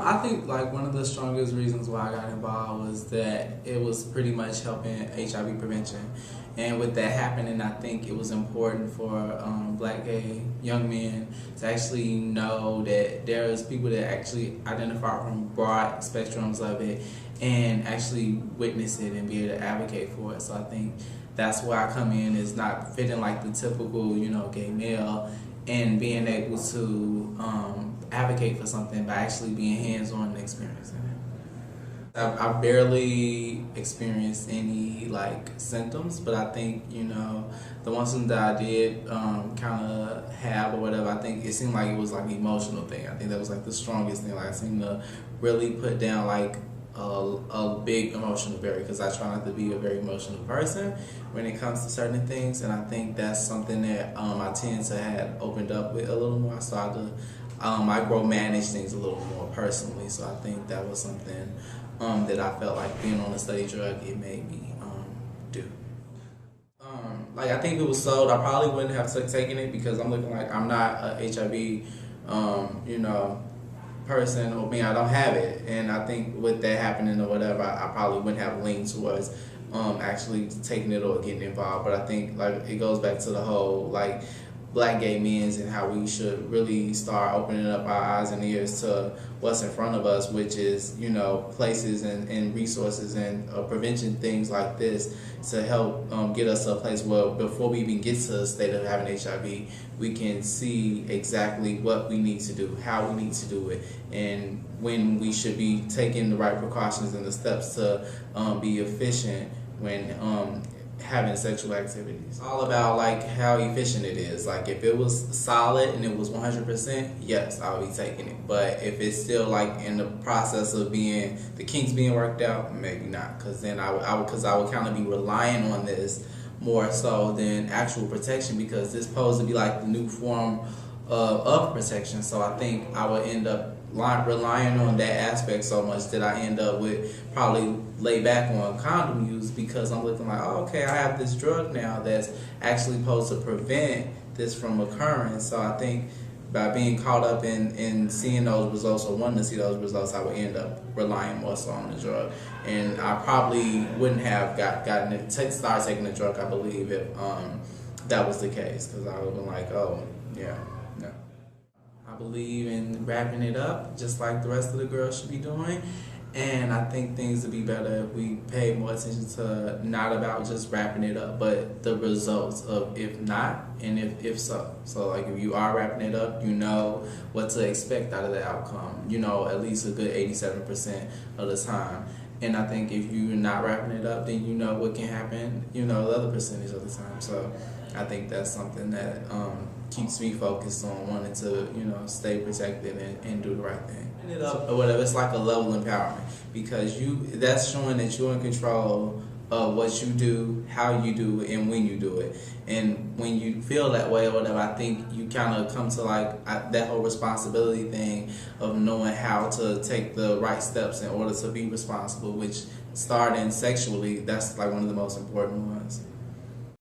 I think like one of the strongest reasons why I got involved was that it was pretty much helping HIV prevention. And with that happening, I think it was important for black gay young men to actually know that there's people that actually identify from broad spectrums of it and actually witness it and be able to advocate for it. So I think that's where I come in, is not fitting like the typical, gay male, and being able to advocate for something by actually being hands-on and experiencing it. I've barely experienced any like symptoms, but I think the ones that I did kind of have or whatever, I think it seemed like it was like an emotional thing. I think that was like the strongest thing. Like I seemed to really put down like a big emotional barrier, because I try not to be a very emotional person when it comes to certain things, and I think that's something that I tend to have opened up with a little more. I started to micromanage things a little more personally, so I think that was something that I felt like being on a study drug, it made me do. Like I think if it was sold, I probably wouldn't have taken it, because I'm looking like I'm not a HIV, person, or me, I don't have it, and I think with that happening or whatever, I probably wouldn't have leaned towards actually taking it or getting involved. But I think like it goes back to the whole like black gay men's and how we should really start opening up our eyes and ears to what's in front of us, which is places and resources and prevention things like this to help get us to a place where before we even get to a state of having HIV, we can see exactly what we need to do, how we need to do it, and when we should be taking the right precautions and the steps to be efficient when having sexual activities. All about like how efficient it is. Like if it was solid and it was 100%, yes, I would be taking it. But if it's still like in the process of the kinks being worked out, maybe not. Because then I would kind of be relying on this more so than actual protection, because this supposed to be like the new form of protection. So I think I would end up relying on that aspect so much that I end up with probably lay back on condom use, because I'm looking like, oh, okay, I have this drug now that's actually supposed to prevent this from occurring. So I think by being caught up in seeing those results or wanting to see those results, I would end up relying more so on the drug. And I probably wouldn't have started taking the drug, I believe, if that was the case, because I would have been like, oh, yeah, no. I believe in wrapping it up just like the rest of the girls should be doing, and I think things would be better if we pay more attention to not about just wrapping it up, but the results of if not and if so. So like if you are wrapping it up, you know what to expect out of the outcome, at least a good 87% of the time. And I think if you're not wrapping it up, then you know what can happen, the other percentage of the time. So I think that's something that keeps me focused on wanting to, stay protected and do the right thing. It up or whatever, it's like a level empowerment, because that's showing that you're in control of what you do, how you do it, and when you do it. And when you feel that way or whatever, I think you kind of come to like that whole responsibility thing of knowing how to take the right steps in order to be responsible, which starting sexually, that's like one of the most important ones.